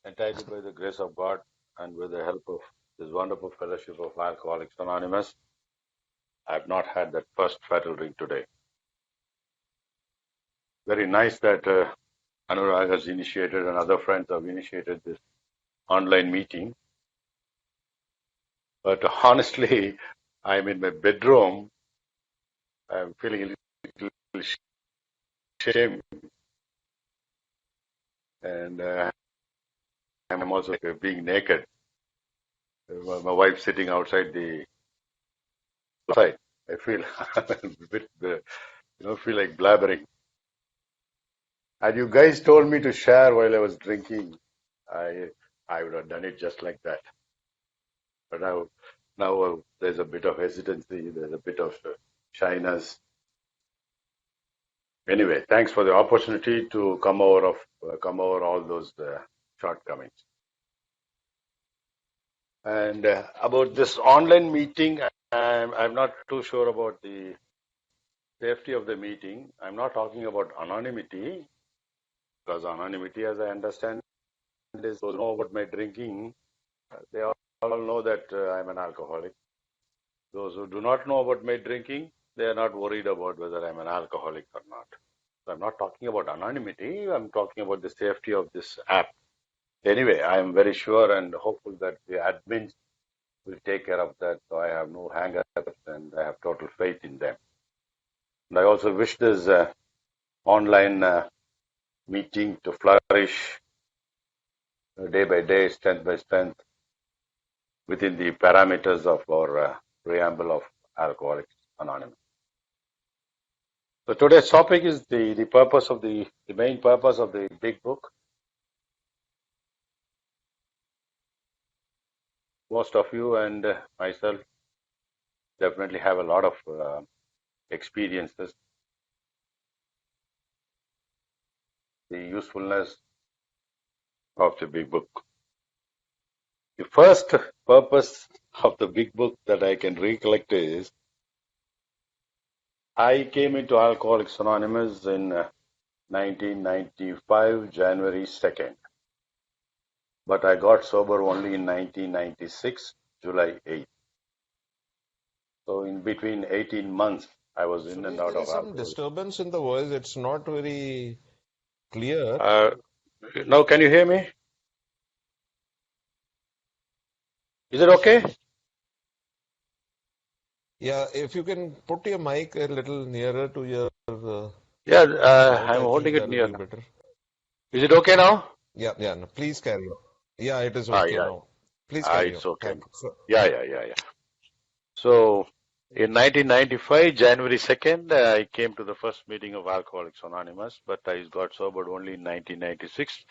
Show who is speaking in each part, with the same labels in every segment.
Speaker 1: entirely by the grace of God and with the help of this wonderful fellowship of Alcoholics Anonymous, I have not had that first fatal drink today. Very nice that Anurag has initiated and other friends have initiated this online meeting. But honestly, I'm in my bedroom. I'm feeling a little shame, and I'm also being naked. My wife sitting outside the side. I feel a bit, feel like blabbering. And you guys told me to share while I was drinking. I would have done it just like that. But now there's a bit of hesitancy. There's a bit of shyness. Anyway, thanks for the opportunity to come over all those shortcomings. And about this online meeting, I'm not too sure about the safety of the meeting. I'm not talking about anonymity, because anonymity, as I understand, is those who know about my drinking. They all know that I'm an alcoholic. Those who do not know about my drinking, they are not worried about whether I'm an alcoholic or not. So I'm not talking about anonymity. I'm talking about the safety of this app. Anyway, I am very sure and hopeful that the admins will take care of that. So I have no hang-ups and I have total faith in them. And I also wish this online meeting to flourish day by day, strength by strength, within the parameters of our preamble of Alcoholics Anonymous. So today's topic is the purpose of the main purpose of the big book. Most of you and myself definitely have a lot of experiences. The usefulness of the big book. The first purpose of the big book that I can recollect is I came into Alcoholics Anonymous in 1995, January 2nd. But I got sober only in 1996, July 8th. So in between 18 months, I was in and out of alcohol.
Speaker 2: There is some disturbance in the voice. It's not very clear.
Speaker 1: Now, can you hear me? Is it okay?
Speaker 2: Yeah, if you can put your mic a little nearer to your
Speaker 1: Yeah,
Speaker 2: mouth,
Speaker 1: I'm
Speaker 2: I
Speaker 1: holding
Speaker 2: think
Speaker 1: it
Speaker 2: that
Speaker 1: near
Speaker 2: will be
Speaker 1: now.
Speaker 2: better.
Speaker 1: Is it okay now?
Speaker 2: Yeah, no, please carry on. Yeah, it is okay
Speaker 1: Yeah.
Speaker 2: now. Please carry on.
Speaker 1: It's okay.
Speaker 2: Thank you. So,
Speaker 1: Yeah. So in 1995, January 2nd, I came to the first meeting of Alcoholics Anonymous, but I got sober only in 1996,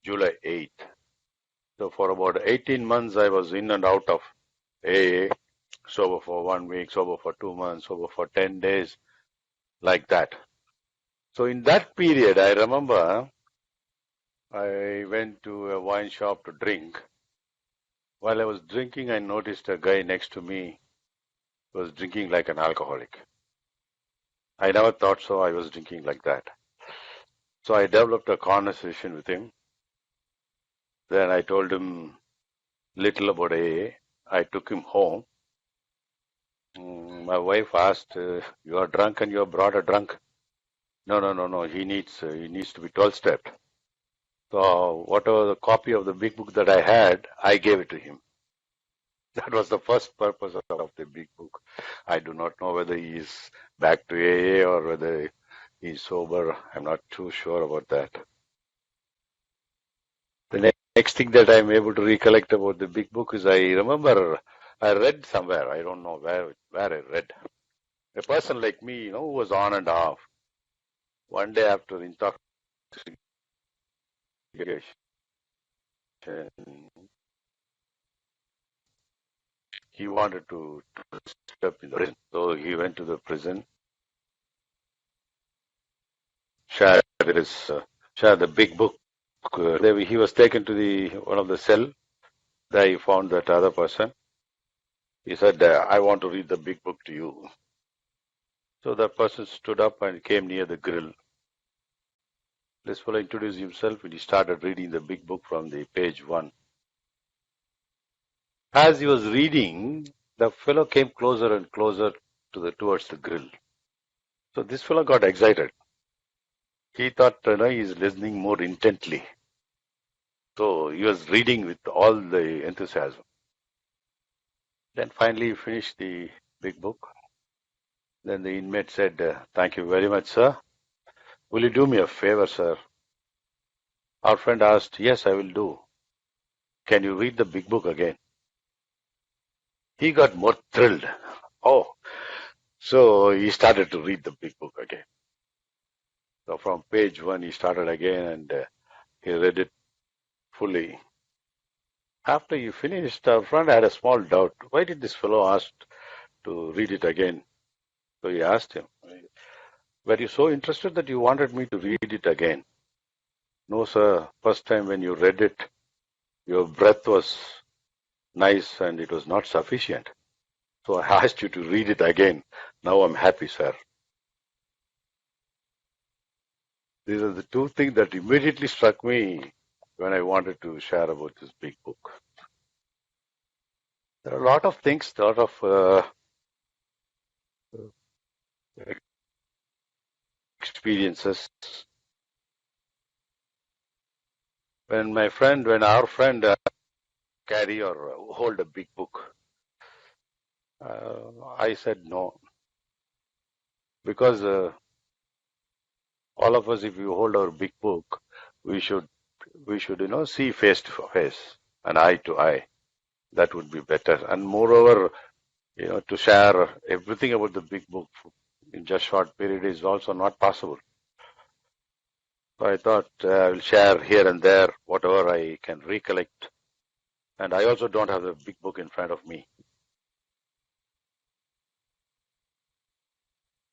Speaker 1: July 8th. So for about 18 months, I was in and out of AA, sober for 1 week, sober for 2 months, sober for 10 days, like that. So in that period, I remember I went to a wine shop to drink. While I was drinking, I noticed a guy next to me was drinking like an alcoholic. I never thought so. I was drinking like that. So I developed a conversation with him. Then I told him little about AA. I took him home. My wife asked, "You are drunk and you are brought a drunk." No. He needs to be 12-stepped. So whatever the copy of the big book that I had, I gave it to him. That was the first purpose of the big book. I do not know whether he is back to AA or whether he's sober. I'm not too sure about that. The next thing that I'm able to recollect about the big book is I remember I read somewhere, I don't know where I read. A person like me, who was on and off, one day after intoxication, he wanted to step in the prison. So he went to the prison, shared the big book. He was taken to one of the cell. There he found that other person. He said, "I want to read the big book to you." So that person stood up and came near the grill. This fellow introduced himself and he started reading the big book from the page 1. As he was reading, the fellow came closer and closer towards the grill. So this fellow got excited. He thought he's listening more intently. So he was reading with all the enthusiasm. Then finally he finished the big book. Then the inmate said, "Thank you very much, sir. Will you do me a favor, sir?" Our friend asked, "Yes, I will do. Can you read the big book again?" He got more thrilled. Oh, so he started to read the big book again. So from page 1, he started again and he read it fully. After he finished, our friend had a small doubt. Why did this fellow ask to read it again? So he asked him, "Were you so interested that you wanted me to read it again?" "No, sir. First time when you read it, your breath was nice and it was not sufficient. So I asked you to read it again. Now I'm happy, sir." These are the two things that immediately struck me when I wanted to share about this big book. There are a lot of things, a lot of experiences. When our friend carry or hold a big book, I said no, because all of us, if you hold our big book, we should see face to face and eye to eye. That would be better. And moreover, to share everything about the big book in just short period is also not possible. So I thought I will share here and there whatever I can recollect. And I also don't have the big book in front of me.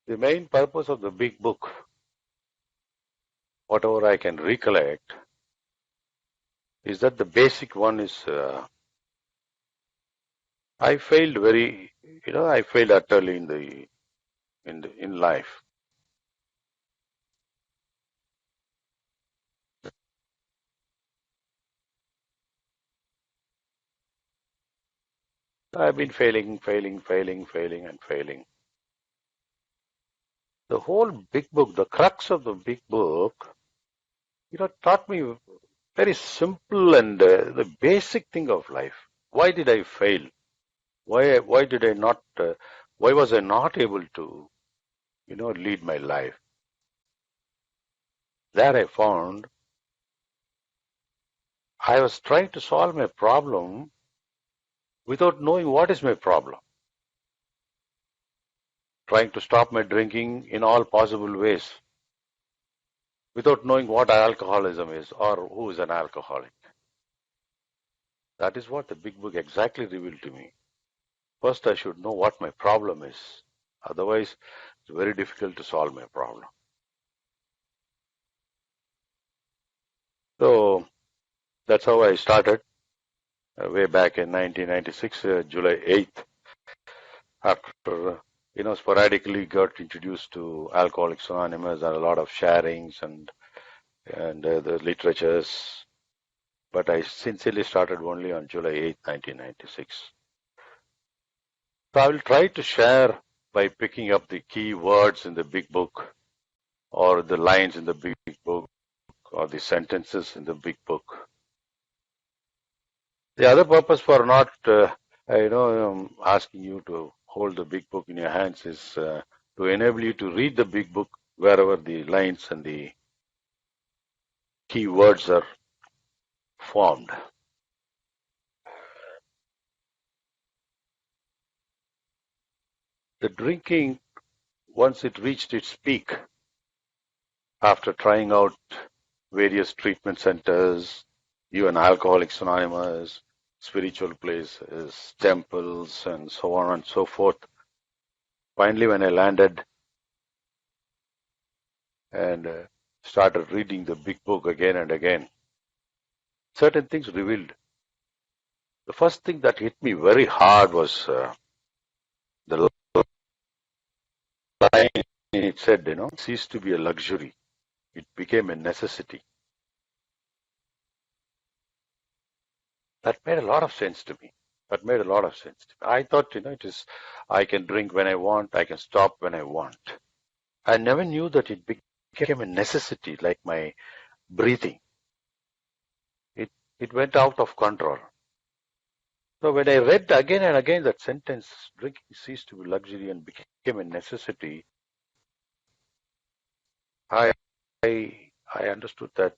Speaker 1: The main purpose of the big book, whatever I can recollect, is that the basic one is I failed utterly in life. I've been failing, and failing. The whole big book, the crux of the big book, taught me very simple and the basic thing of life. Why did I fail? Why did I not? Why was I not able to, lead my life? There I found I was trying to solve my problem without knowing what is my problem. Trying to stop my drinking in all possible ways without knowing what alcoholism is or who is an alcoholic. That is what the big book exactly revealed to me. First, I should know what my problem is. Otherwise, it's very difficult to solve my problem. So that's how I started way back in 1996, July 8th, after sporadically got introduced to Alcoholics Anonymous and a lot of sharings and the literatures. But I sincerely started only on July 8th, 1996. So I will try to share by picking up the key words in the big book or the lines in the big book or the sentences in the big book. The other purpose for not, asking you to hold the big book in your hands is to enable you to read the big book wherever the lines and the key words are formed. The drinking, once it reached its peak, after trying out various treatment centers, even Alcoholics Anonymous, spiritual places, temples, and so on and so forth. Finally, when I landed and started reading the big book again and again, certain things revealed. The first thing that hit me very hard was the line it said, cease to be a luxury. It became a necessity. That made a lot of sense to me. That made a lot of sense. I thought, it is, I can drink when I want, I can stop when I want. I never knew that it became a necessity, like my breathing. It went out of control. So when I read again and again that sentence, drinking ceased to be luxury and became a necessity, I I understood that,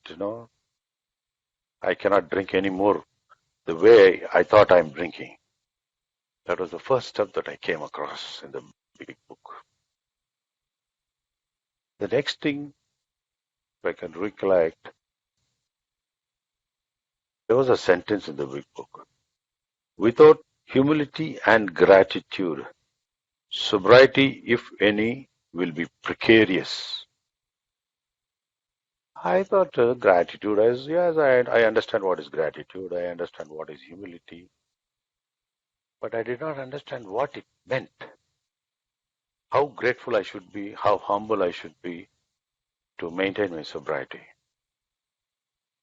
Speaker 1: I cannot drink anymore the way I thought I'm drinking. That was the first step that I came across in the big book. The next thing, if I can recollect, there was a sentence in the big book. Without humility and gratitude, sobriety, if any, will be precarious. I thought gratitude as, yes, I understand what is gratitude, I understand what is humility, but I did not understand what it meant, how grateful I should be, how humble I should be to maintain my sobriety.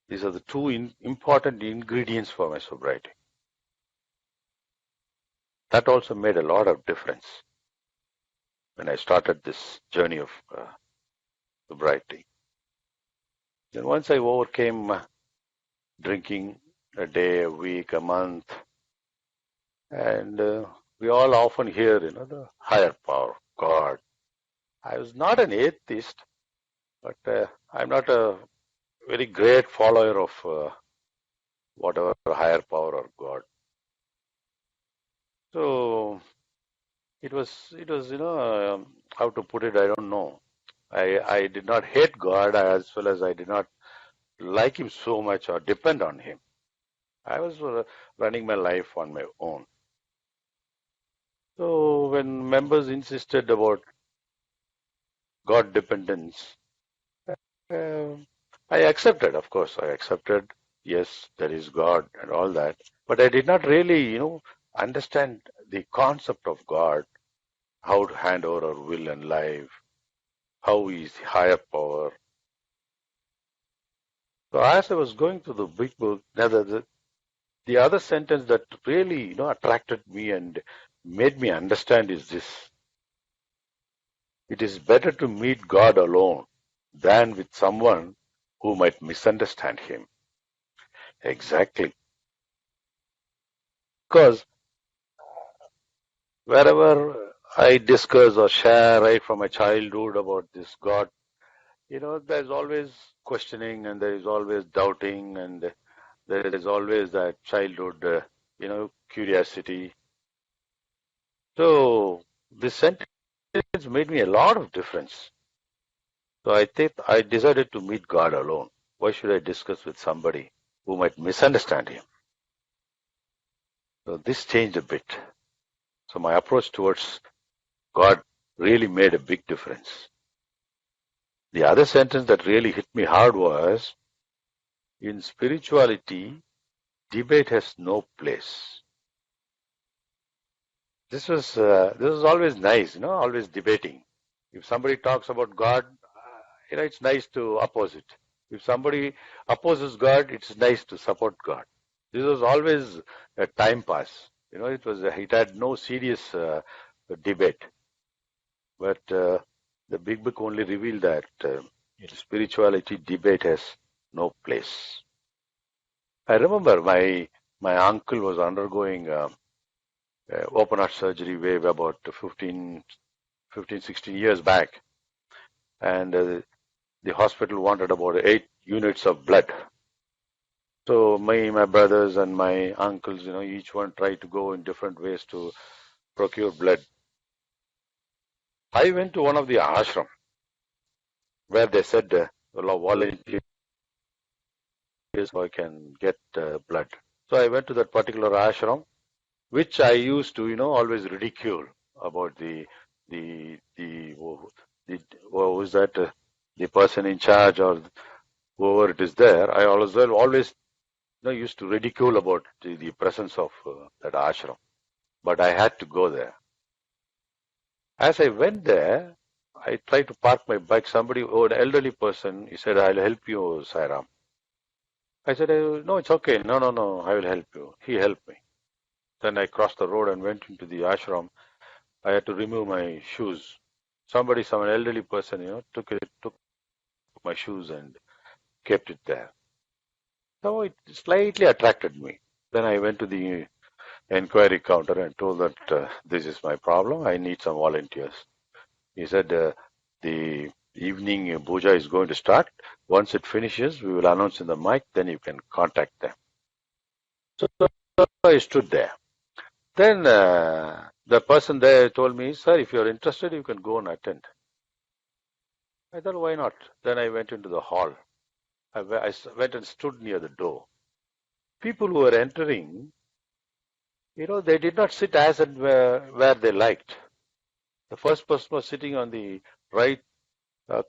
Speaker 1: These are the two important ingredients for my sobriety. That also made a lot of difference when I started this journey of sobriety. Then once I overcame drinking a day, a week, a month, and we all often hear, the higher power, God. I was not an atheist, but I'm not a very great follower of whatever higher power or God. So it was, how to put it, I don't know. I did not hate God as well as I did not like him so much or depend on him. I was running my life on my own. So when members insisted about God dependence, uh, I accepted, of course, I accepted, yes, there is God and all that. But I did not really, understand the concept of God, how to hand over our will and life, how he is higher power. So as I was going through the big book, the other sentence that really, attracted me and made me understand is this. It is better to meet God alone than with someone who might misunderstand him. Exactly. Because wherever I discuss or share right from my childhood about this God, there's always questioning and there is always doubting and there is always that childhood, curiosity. So this sentence made me a lot of difference. So I think I decided to meet God alone. Why should I discuss with somebody who might misunderstand him? So this changed a bit. So my approach towards God really made a big difference. The other sentence that really hit me hard was, in spirituality, debate has no place. This was always nice, always debating. If somebody talks about God, it's nice to oppose it. If somebody opposes God, it's nice to support God. This was always a time pass. It had no serious debate. But the big book only revealed that in spirituality, debate has no place. I remember my uncle was undergoing open heart surgery way about 16 years back, and the hospital wanted about 8 units of blood. So my brothers and my uncles, each one tried to go in different ways to procure blood. I went to one of the ashram where they said a lot of volunteers so I can get blood. So I went to that particular ashram, which I used to, always ridicule about the what was that the person in charge or whoever it is there. I always used to ridicule about the presence of that ashram. But I had to go there. As I went there, I tried to park my bike. Somebody, an elderly person, he said, I'll help you, Sairam. I said, no, it's okay. No, no, no, I will help you. He helped me. Then I crossed the road and went into the ashram. I had to remove my shoes. Some elderly person, took my shoes and kept it there. So it slightly attracted me. Then I went to the inquiry counter and told that this is my problem. I need some volunteers. He said the evening puja is going to start. Once it finishes, we will announce in the mic. Then you can contact them. So I stood there. Then the person there told me, sir, if you're interested, you can go and attend. I thought, why not? Then I went into the hall. I went and stood near the door. People who were entering, they did not sit as and where they liked. The first person was sitting on the right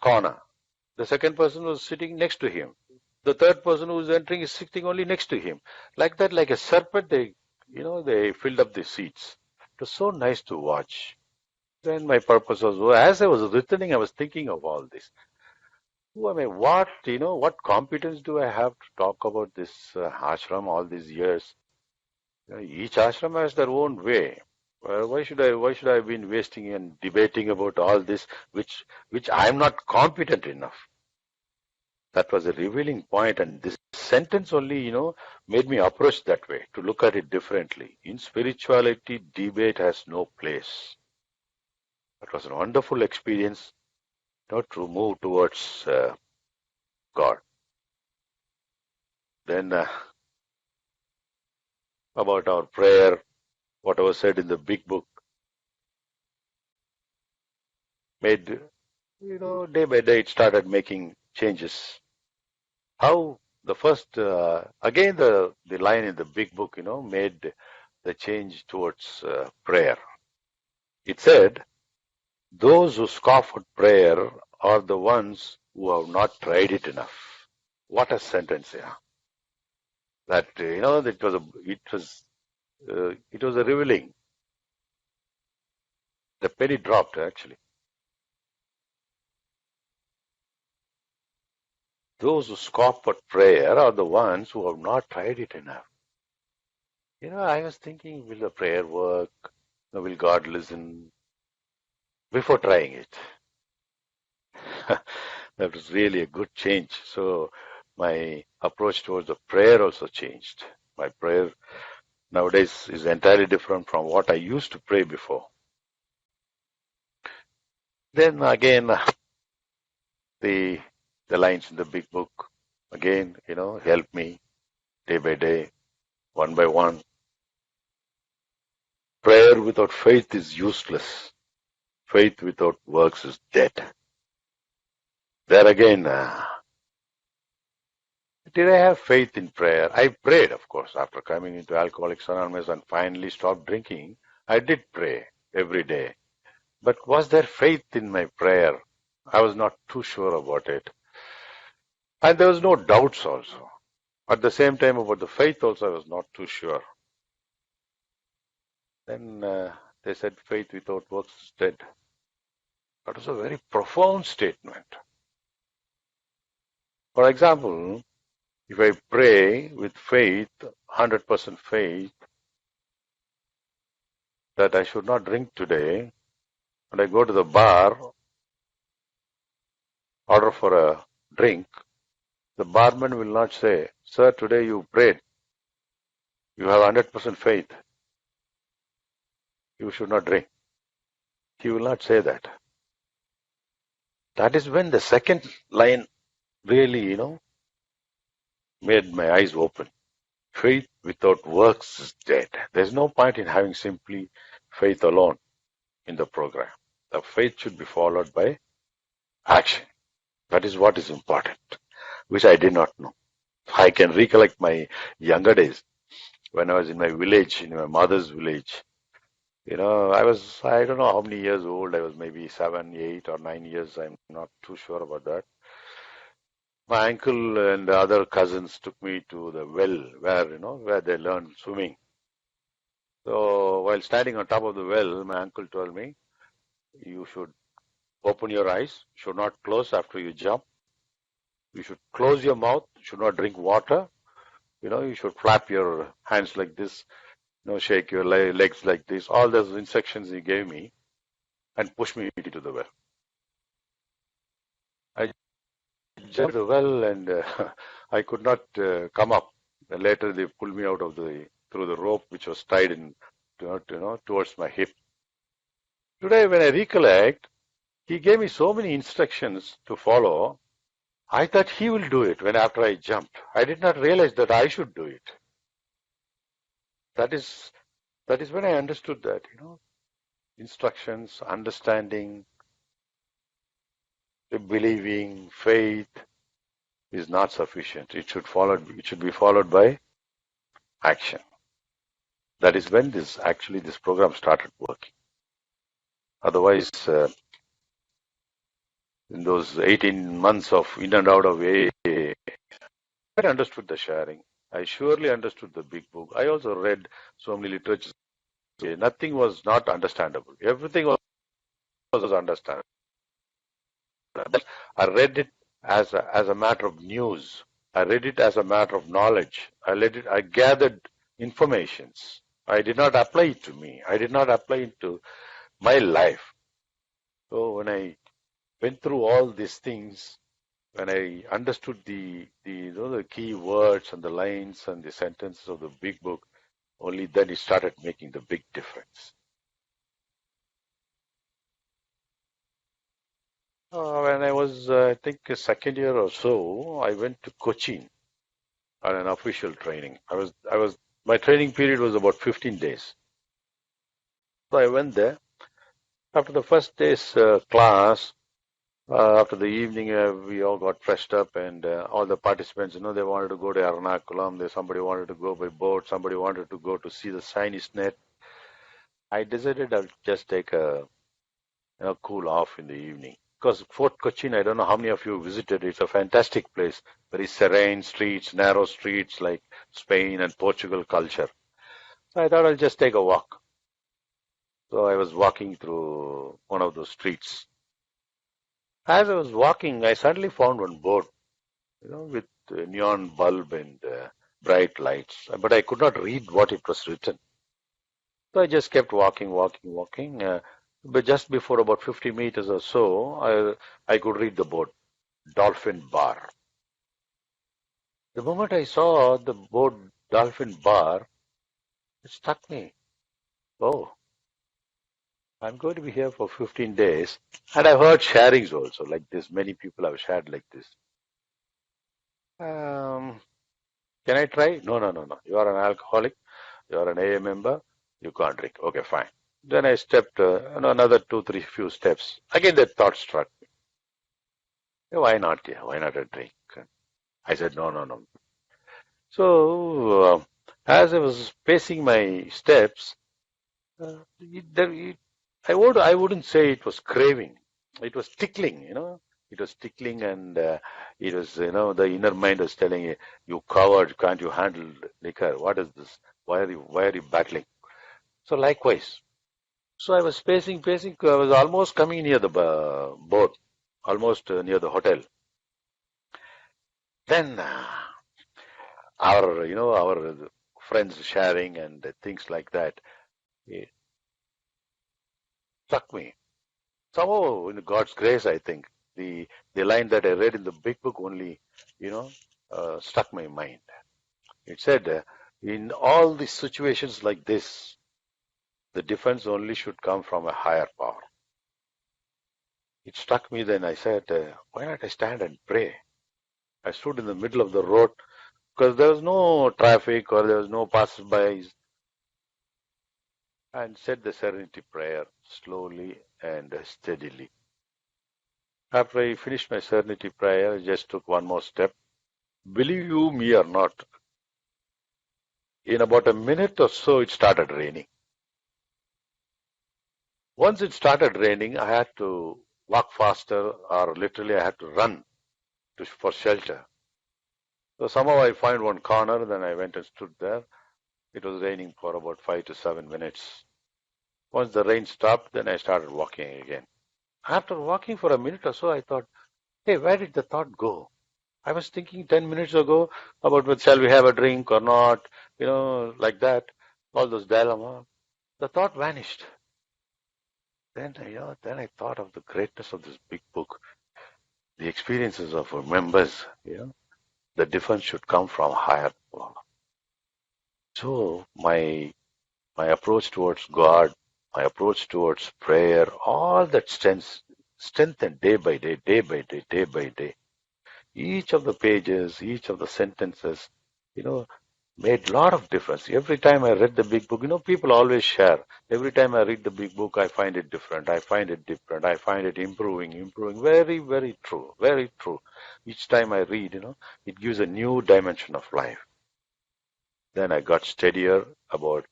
Speaker 1: corner. The second person was sitting next to him. The third person who was entering is sitting only next to him. Like that, like a serpent, they filled up the seats. It was so nice to watch. Then my purpose was, as I was returning, I was thinking of all this. Who am I? What competence do I have to talk about this ashram all these years? Each ashram has their own way. Why should I have been wasting and debating about all this, which I am not competent enough? That was a revealing point, and this sentence only, made me approach that way, to look at it differently. In spirituality, debate has no place. It was a wonderful experience, to move towards God. Then about our prayer, whatever said in the big book, made, day by day it started making changes. How the first, again, the line in the big book, made the change towards prayer. It said, those who scoff at prayer are the ones who have not tried it enough. What a sentence, yeah. That, it was a revealing. The penny dropped, actually. Those who scoff at prayer are the ones who have not tried it enough. I was thinking, will the prayer work? Will God listen? Before trying it. That was really a good change. So my approach towards the prayer also changed. My prayer nowadays is entirely different from what I used to pray before. Then again, the lines in the big book, again, help me day by day, one by one. Prayer without faith is useless. Faith without works is dead. There again, did I have faith in prayer? I prayed, of course, after coming into Alcoholics Anonymous and finally stopped drinking. I did pray every day. But was there faith in my prayer? I was not too sure about it. And there was no doubts also. At the same time, about the faith also, I was not too sure. Then they said faith without works is dead. That was a very profound statement. For example, if I pray with faith, 100% faith, that I should not drink today, and I go to the bar, order for a drink, the barman will not say, sir, today you prayed. You have 100% faith. You should not drink. He will not say that. That is when the second line really, made my eyes open. Faith without works is dead. There's no point in having simply faith alone in the program. The faith should be followed by action. That is what is important, which I did not know. I can recollect my younger days when I was in my village, in my mother's village. I don't know how many years old. I was maybe 7, 8 or 9 years. I'm not too sure about that. My uncle and the other cousins took me to the well where they learned swimming. So while standing on top of the well, my uncle told me, you should Open your eyes, should not close after you jump. You should close your mouth, should not drink water. You should flap your hands like this, shake your legs like this. All those instructions he gave me and pushed me into the well. I jumped the well and I could not come up. And later they pulled me out of through the rope which was tied in, towards my hip. Today, when I recollect, he gave me so many instructions to follow. I thought he will do it when after I jumped. I did not realize that I should do it. That is when I understood that, instructions, understanding, believing, faith is not sufficient. It should be followed by action. That is when this program started working. Otherwise, in those 18 months of in and out of AA, I understood the sharing. I surely understood the big book. I also read so many literatures. Nothing was not understandable. Everything was understandable. I read it as a matter of news. I read it as a matter of knowledge. I gathered informations. I did not apply it to me. I did not apply it to my life. So when I went through all these things, when I understood the key words and the lines and the sentences of the big book, only then it started making the big difference. When I was, I think, a second year or so, I went to Cochin on an official training. My training period was about 15 days. So I went there. After the first day's class, after the evening, we all got dressed up, and all the participants, they wanted to go to Ernakulam. Somebody wanted to go by boat. Somebody wanted to go to see the Chinese net. I decided I'll just take a cool off in the evening. Because Fort Cochin, I don't know how many of you visited. It's a fantastic place. Very serene streets, narrow streets like Spain and Portugal culture. So I thought I'll just take a walk. So I was walking through one of those streets. As I was walking, I suddenly found one board, with neon bulb and bright lights. But I could not read what it was written. So I just kept walking. But just before about 50 meters or so, I could read the board, Dolphin Bar. The moment I saw the board Dolphin Bar, it struck me. Oh, I'm going to be here for 15 days. And I've heard sharings also like this. Many people have shared like this. Can I try? No. You are an alcoholic. You are an AA member. You can't drink. Okay, fine. Then I stepped another 2, 3 few steps. Again, that thought struck me. Why not? Yeah, why not a drink? I said, no. So, as I was pacing my steps, I wouldn't say it was craving. It was tickling, It was tickling, and it was, the inner mind was telling you, you coward, can't you handle liquor? What is this? Why are you battling? So likewise. So I was pacing. I was almost coming near the boat, almost near the hotel. Then our friends sharing and things like that, it struck me. Somehow, in God's grace, I think the line that I read in the big book only, struck my mind. It said, in all these situations like this, the defense only should come from a higher power. It struck me then. I said, why not I stand and pray? I stood in the middle of the road because there was no traffic or there was no passers-by, and said the serenity prayer slowly and steadily. After I finished my serenity prayer, I just took one more step. Believe you me or not, in about a minute or so, it started raining. Once it started raining, I had to walk faster, or literally I had to run for shelter. So somehow I found one corner, then I went and stood there. It was raining for about 5 to 7 minutes. Once the rain stopped, then I started walking again. After walking for a minute or so, I thought, hey, where did the thought go? I was thinking 10 minutes ago about what shall we have a drink or not, like that, all those dilemma. The thought vanished. Then I thought of the greatness of this big book, the experiences of our members, the difference should come from higher power. So my approach towards God, my approach towards prayer, all that strengthened day by day, day by day, day by day. Each of the pages, each of the sentences, you know, made a lot of difference. Every time I read the big book, people always share. Every time I read the big book, I find it different. I find it different. I find it improving, improving. Very, very true. Very true. Each time I read, it gives a new dimension of life. Then I got steadier about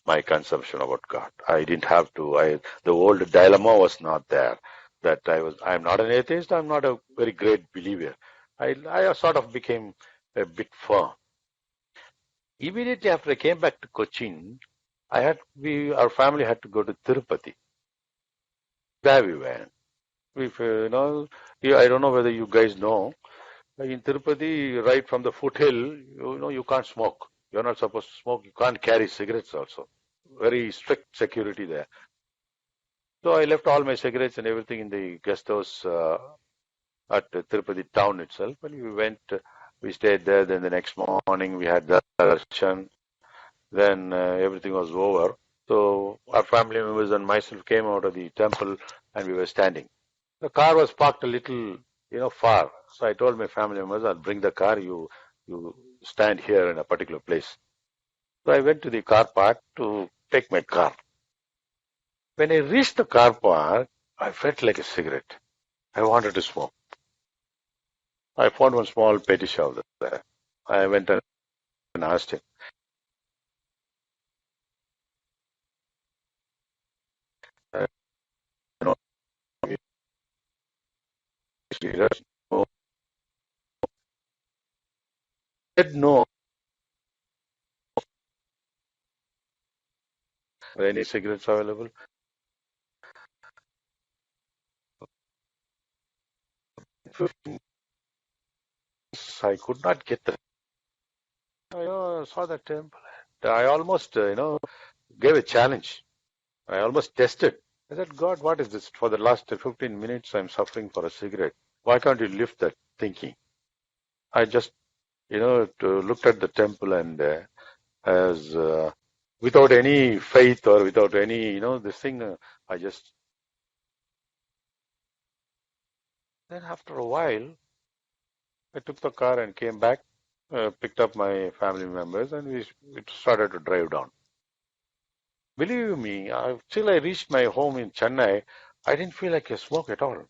Speaker 1: my consumption about God. I didn't have to. The old dilemma was not there. That I'm not an atheist. I'm not a very great believer. I sort of became a bit firm. Immediately after I came back to Cochin, our family had to go to Tirupati. There we went. If I don't know whether you guys know, in Tirupati, right from the foothill, you can't smoke. You're not supposed to smoke. You can't carry cigarettes also. Very strict security there. So I left all my cigarettes and everything in the guest house at Tirupati town itself. And we stayed there. Then the next morning we had the darshan. Then everything was over. So our family members and myself came out of the temple and we were standing. The car was parked a little, far. So I told my family members, I'll bring the car. You stand here in a particular place. So I went to the car park to take my car. When I reached the car park, I felt like a cigarette. I wanted to smoke. I found one small petty shop there. I went and asked him, uh, you know, cigarettes? No. He said no. Are any cigarettes available? 15. I could not get the. I saw the temple. I almost, gave a challenge. I almost tested. I said, God, what is this? For the last 15 minutes, I'm suffering for a cigarette. Why can't you lift that thinking? I just, looked at the temple and as without any faith or without any, this thing, I just. Then after a while, I took the car and came back, picked up my family members, and we started to drive down. Believe me, till I reached my home in Chennai, I didn't feel like a smoke at all.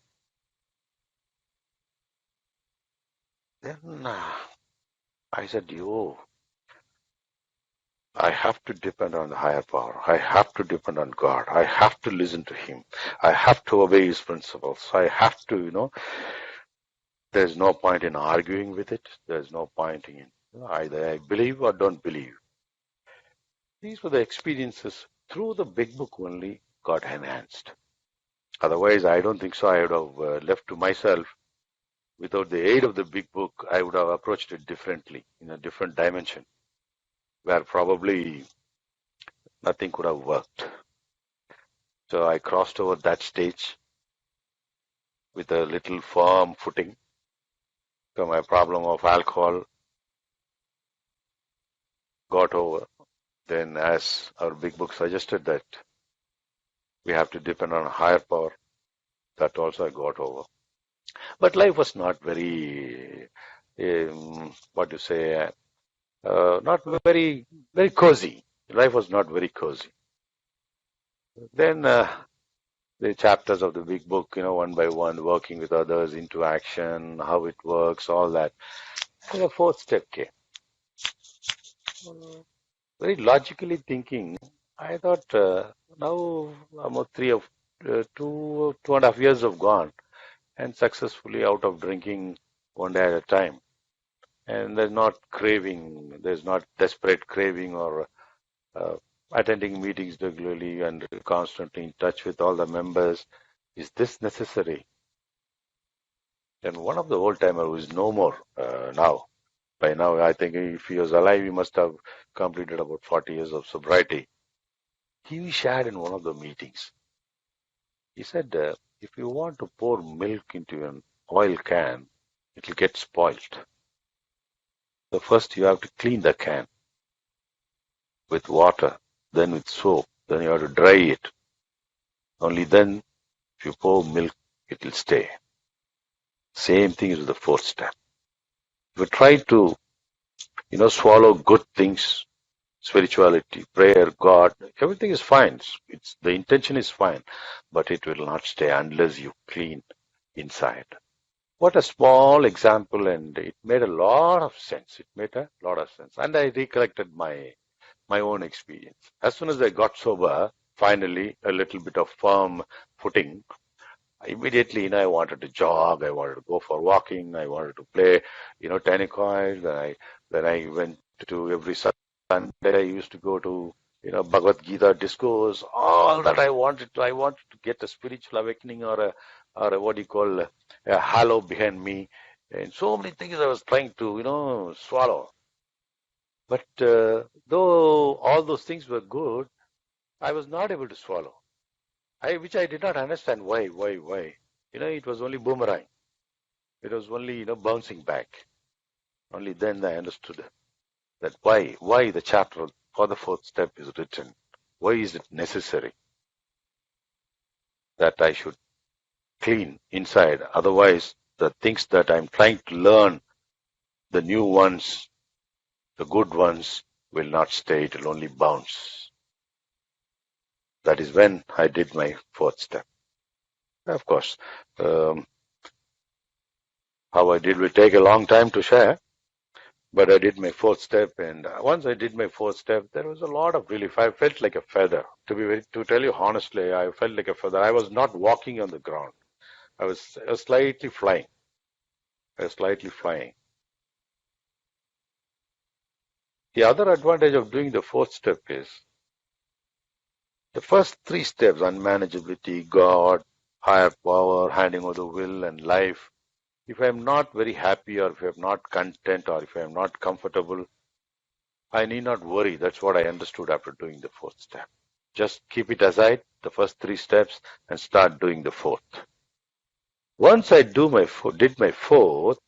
Speaker 1: Then I said, yo, I have to depend on the higher power. I have to depend on God. I have to listen to Him. I have to obey His principles. I have to, there's no point in arguing with it. There's no point in either I believe or don't believe. These were the experiences through the big book only got enhanced. Otherwise, I don't think so. I would have left to myself. Without the aid of the big book, I would have approached it differently, in a different dimension, where probably nothing could have worked. So I crossed over that stage with a little firm footing. So my problem of alcohol got over. Then, as our big book suggested that we have to depend on a higher power, that also I got over. But life was not very, what you say, not very, very cozy. Life was not very cozy. Then the chapters of the big book, one by one, working with others, into action, how it works, all that. And the fourth step came. Very logically thinking, I thought now almost 2.5 years have gone, and successfully out of drinking one day at a time. And there's not craving, there's not desperate craving or attending meetings regularly and constantly in touch with all the members. Is this necessary? And one of the old timer who is no more now. By now, I think if he was alive, he must have completed about 40 years of sobriety. He shared in one of the meetings. He said, if you want to pour milk into an oil can, it will get spoiled. So first you have to clean the can with water, then with soap, then you have to dry it. Only then, if you pour milk, it will stay. Same thing is with the fourth step. If you try to, swallow good things, spirituality, prayer, God, everything is fine. It's the intention is fine, but it will not stay unless you clean inside. What a small example, and it made a lot of sense. It made a lot of sense, and I recollected my own experience. As soon as I got sober, finally a little bit of firm footing. Immediately, I wanted to jog. I wanted to go for walking. I wanted to play, tennis. Then I went to every Sunday. I used to go to, Bhagavad Gita discourse. All that I wanted to. I wanted to get a spiritual awakening or a what do you call a halo behind me, and so many things I was trying to, swallow. But though all those things were good, I was not able to swallow. Which I did not understand why. It was only boomerang. It was only, bouncing back. Only then I understood that why the chapter for the fourth step is written. Why is it necessary that I should clean inside? Otherwise, the things that I'm trying to learn, the new ones, the good ones, will not stay. It will only bounce. That is when I did my fourth step. Of course, um, how I did will take a long time to share. But I did my fourth step, and once I did my fourth step, there was a lot of relief. I felt like a feather. To tell you honestly, I felt like a feather. I was not walking on the ground. I was slightly flying. I was slightly flying. The other advantage of doing the fourth step is the first three steps: unmanageability, God, higher power, handing over the will and life. If I'm not very happy, or if I'm not content, or if I'm not comfortable, I need not worry. That's what I understood after doing the fourth step. Just keep it aside, the first three steps, and start doing the fourth. Once I did my fourth,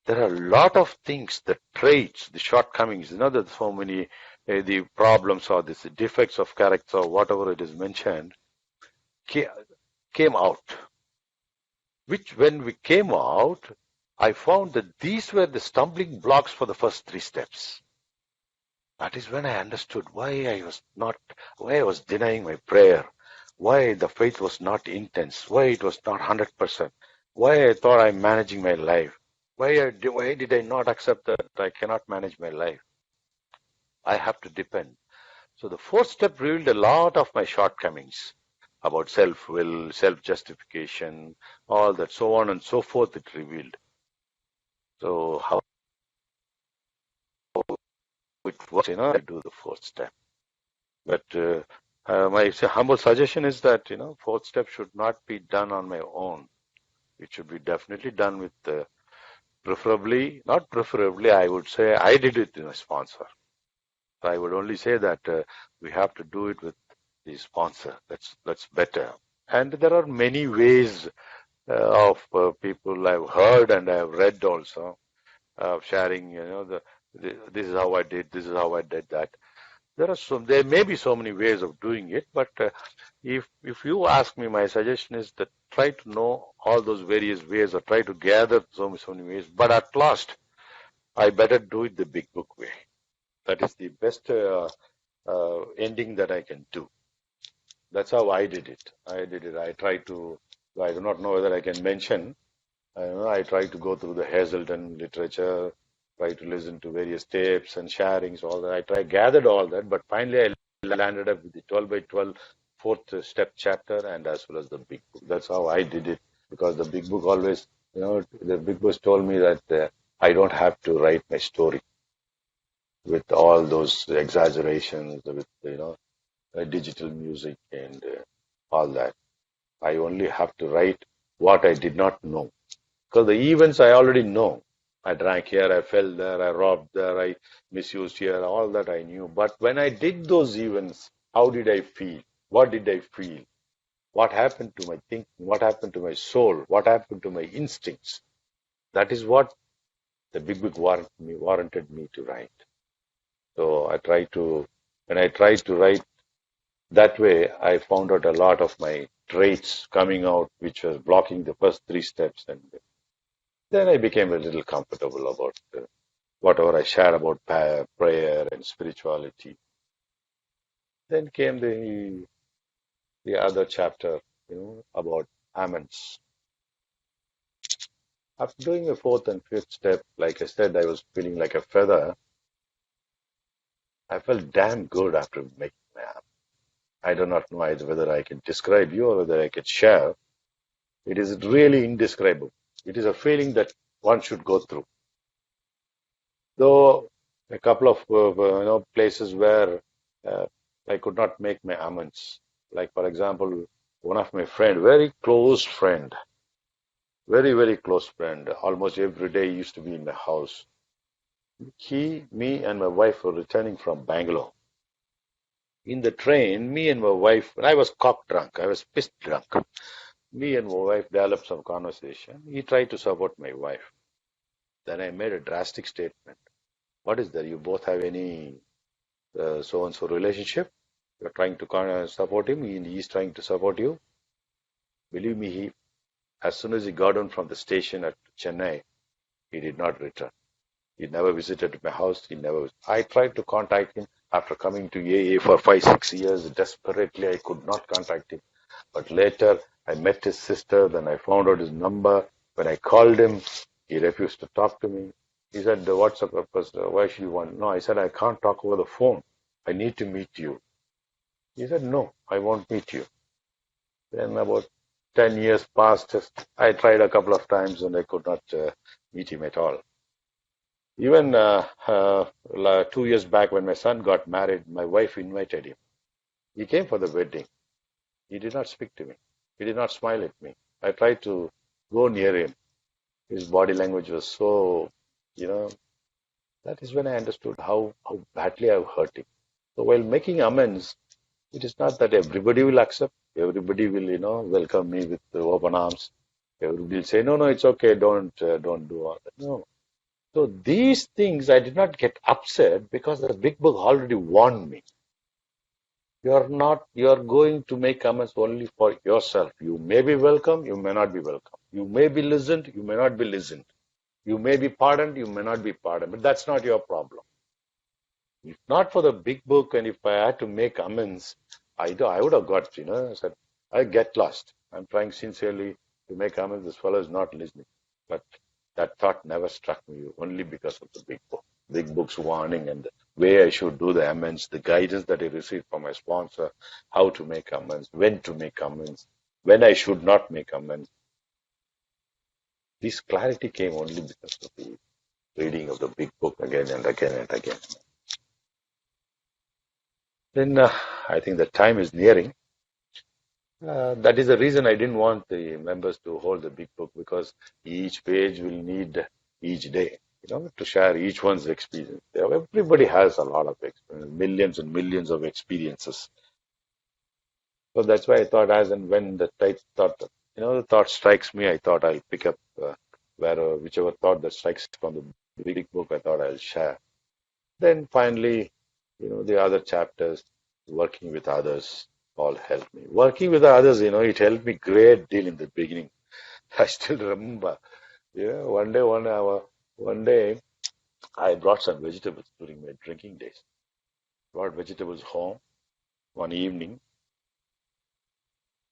Speaker 1: there are a lot of things, the traits, the shortcomings, there's so many, the problems or the defects of character or whatever it is mentioned, came out. Which when we came out, I found that these were the stumbling blocks for the first three steps. That is when I understood why I was denying my prayer, why the faith was not intense, why it was not 100%, why I thought I'm managing my life, why did I not accept that I cannot manage my life. I have to depend. So the fourth step revealed a lot of my shortcomings about self-will, self-justification, all that, so on and so forth it revealed. So how it was, I do the fourth step. But my humble suggestion is that, fourth step should not be done on my own. It should be definitely done with, not preferably, I would say I did it with a sponsor. So I would only say that we have to do it with the sponsor. That's better. And there are many ways of people I've heard and I've read also of sharing, this is how I did, this is how I did that. There may be so many ways of doing it, but if you ask me, my suggestion is that try to know all those various ways, or try to gather so many ways. But at last, I better do it the big book way. That is the best ending that I can do. That's how I did it. I tried to. I do not know whether I can mention. I tried to go through the Hazelden literature, try to listen to various tapes and sharings, all that. Gathered all that, but finally I landed up with the 12 by 12 fourth step chapter and as well as the big book. That's how I did it, because the big book always, the big book told me that I don't have to write my story with all those exaggerations, with, digital music and all that. I only have to write what I did not know. Because the events I already know. I drank here, I fell there, I robbed there, I misused here, all that I knew. But when I did those events, how did I feel? What did I feel? What happened to my thinking? What happened to my soul? What happened to my instincts? That is what the big book warranted me to write. So when I tried to write that way, I found out a lot of my traits coming out, which was blocking the first three steps. And then I became a little comfortable about whatever I share about prayer and spirituality. Then came the other chapter, about amends. After doing the fourth and fifth step, like I said, I was feeling like a feather. I felt damn good after making my amends. I do not know either whether I can describe you or whether I can share. It is really indescribable. It is a feeling that one should go through. Though a couple of places where uh, I could not make my amends. Like for example, one of my friend, very close friend, very very close friend, almost every day he used to be in my house. Me, and my wife were returning from Bangalore. In the train, me and my wife, I was cock drunk, I was pissed drunk. Me and my wife developed some conversation. He tried to support my wife. Then I made a drastic statement. What is there? You both have any so and so relationship? You're trying to support him, he's trying to support you. Believe me, as soon as he got on from the station at Chennai, he did not return. He never visited my house. I tried to contact him after coming to AA for 5, 6 years. Desperately, I could not contact him. But later, I met his sister. Then I found out his number. When I called him, he refused to talk to me. He said, "What's the purpose? Why should you want?" No, I said, "I can't talk over the phone. I need to meet you." He said, "No, I won't meet you." Then about 10 years passed. I tried a couple of times and I could not meet him at all. Even 2 years back when my son got married, my wife invited him. He came for the wedding. He did not speak to me. He did not smile at me. I tried to go near him. His body language was so, you know, that is when I understood how badly I've hurt him. So while making amends, it is not that everybody will accept, everybody will, welcome me with open arms. Everybody will say, no, no, it's okay, don't do all that. No. So these things I did not get upset because the big book already warned me. You are going to make amends only for yourself. You may be welcome, you may not be welcome. You may be listened, you may not be listened. You may be pardoned, you may not be pardoned, but that's not your problem. If not for the big book, and if I had to make amends, I would have got, said, I get lost. I'm trying sincerely to make amends. This fellow is not listening. But that thought never struck me, only because of the big book. Big book's warning and the way I should do the amends, the guidance that I received from my sponsor, how to make amends, when to make amends, when I should not make amends. This clarity came only because of the reading of the big book again and again and again. Then I think the time is nearing. That is the reason I didn't want the members to hold the big book, because each page will need each day, to share each one's experience. Everybody has a lot of experience, millions and millions of experiences. So that's why I thought, as and when the thought strikes me, I thought I'll pick up whichever thought that strikes from the big book, I thought I'll share. Then finally, the other chapters, working with others, all helped me. Working with others, it helped me great deal in the beginning. I still remember, one day I brought some vegetables during my drinking days. Brought vegetables home one evening.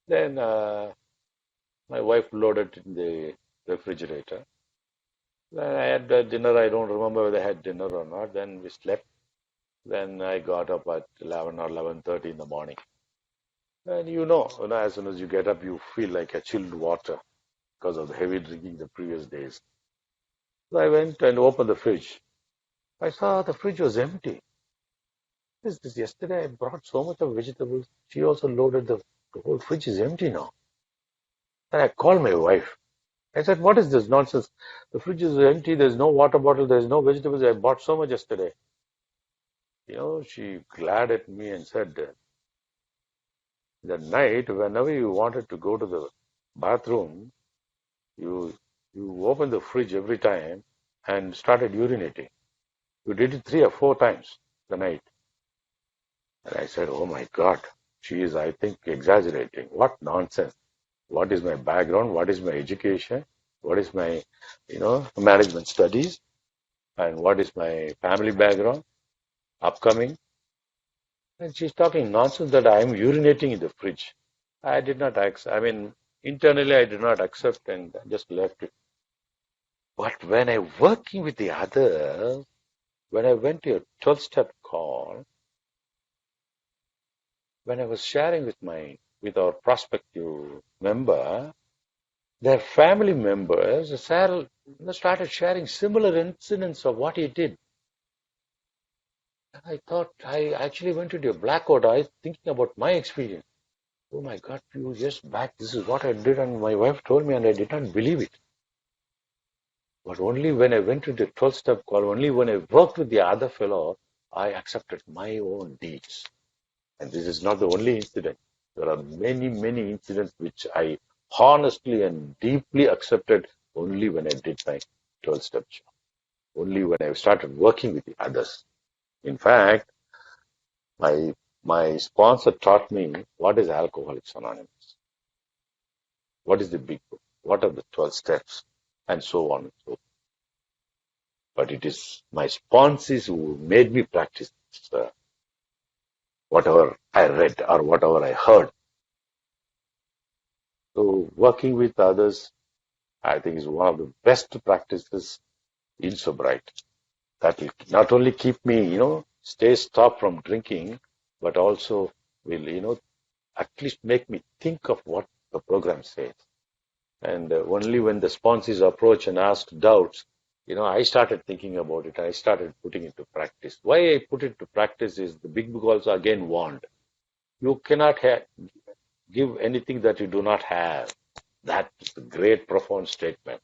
Speaker 1: Then my wife loaded it in the refrigerator. Then I had dinner. I don't remember whether I had dinner or not. Then we slept. Then I got up at 11 or 11:30 in the morning. And as soon as you get up, you feel like a chilled water because of the heavy drinking the previous days. So I went and opened the fridge. I saw the fridge was empty. What is this? Yesterday I brought so much of vegetables. She also loaded the whole fridge is empty now. And I called my wife. I said, what is this nonsense? The fridge is empty. There's no water bottle. There's no vegetables. I bought so much yesterday. She glared at me and said, that night, whenever you wanted to go to the bathroom, you you opened the fridge every time and started urinating. You did it 3 or 4 times the night. And I said, oh my God, she is, I think, exaggerating. What nonsense. What is my background? What is my education? What is my, management studies? And what is my family background? Upcoming. And she's talking nonsense that I'm urinating in the fridge. I did not accept, internally I did not accept and just left it. But when I working with the others, when I went to a 12-step call, when I was sharing with our prospective member, their family members started sharing similar incidents of what he did. And I thought I actually went into a blackout. I was thinking about my experience. Oh my God, few years back, this is what I did, and my wife told me, and I did not believe it. But only when I went to the 12-step call, only when I worked with the other fellow, I accepted my own deeds. And this is not the only incident. There are many, many incidents which I honestly and deeply accepted only when I did my 12-step job, only when I started working with the others. In fact, my my sponsor taught me what is Alcoholics Anonymous, what is the big book, what are the 12 steps, and so on and so forth. But it is my sponsors who made me practice whatever I read or whatever I heard. So working with others, I think, is one of the best practices in sobriety. That will not only keep me, stay stopped from drinking, but also will, at least make me think of what the program says. And only when the sponsors approach and ask doubts, I started thinking about it. I started putting it to practice. Why I put it to practice is the big book also again warned. You cannot give anything that you do not have. That is a great, profound statement.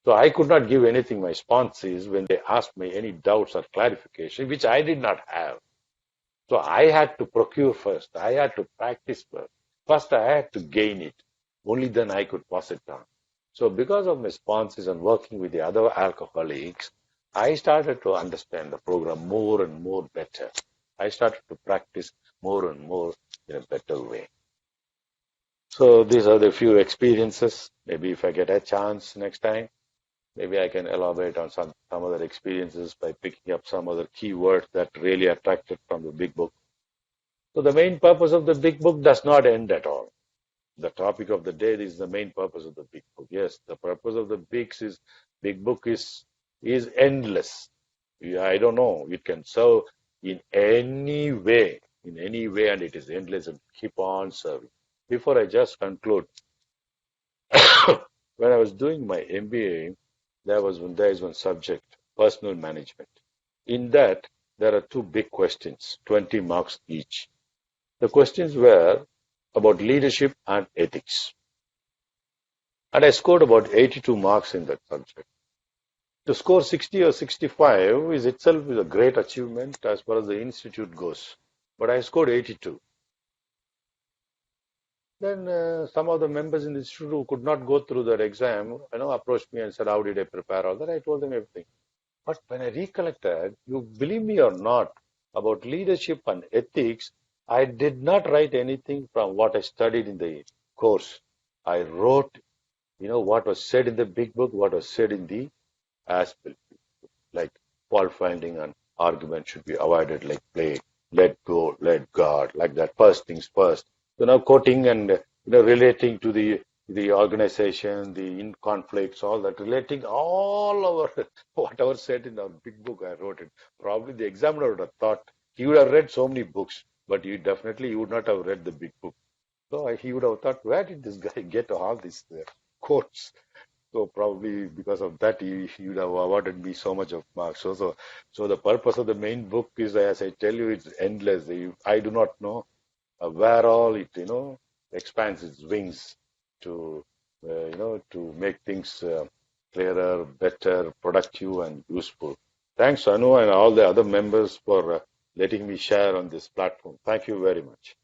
Speaker 1: So I could not give anything my sponsors when they asked me any doubts or clarification, which I did not have. So I had to procure first. I had to practice first. First, I had to gain it. Only then I could pass it down. So because of my sponsors and working with the other alcoholics, I started to understand the program more and more better. I started to practice more and more in a better way. So these are the few experiences. Maybe if I get a chance next time, maybe I can elaborate on some other experiences by picking up some other keywords that really attracted from the big book. So the main purpose of the big book does not end at all. The topic of the day is the main purpose of the big book. Yes, the purpose of the big book is endless. I don't know. It can serve in any way, and it is endless and keep on serving. Before I just conclude, when I was doing my MBA, there is one subject, personal management. In that, there are two big questions, 20 marks each. The questions were about leadership and ethics. And I scored about 82 marks in that subject. To score 60 or 65 is itself a great achievement as far as the institute goes. But I scored 82. Then some of the members in the institute who could not go through that exam, approached me and said, "How did I prepare all that?" I told them everything. But when I recollected, you believe me or not, about leadership and ethics, I did not write anything from what I studied in the course. I wrote, what was said in the big book, what was said in the aspect, like fault finding and argument should be avoided, like play, let go, let God, like that. First things first. Quoting and relating to the organization, the in conflicts, all that, relating all our whatever said in our big book, I wrote it. Probably the examiner would have thought he would have read so many books, but he would not have read the big book. So he would have thought, where did this guy get all these quotes? So probably because of that, he would have awarded me so much of marks. So the purpose of the main book is, as I tell you, it's endless. I do not know where all it, expands its wings to to make things clearer, better, productive, and useful. Thanks, Anu, and all the other members for letting me share on this platform. Thank you very much.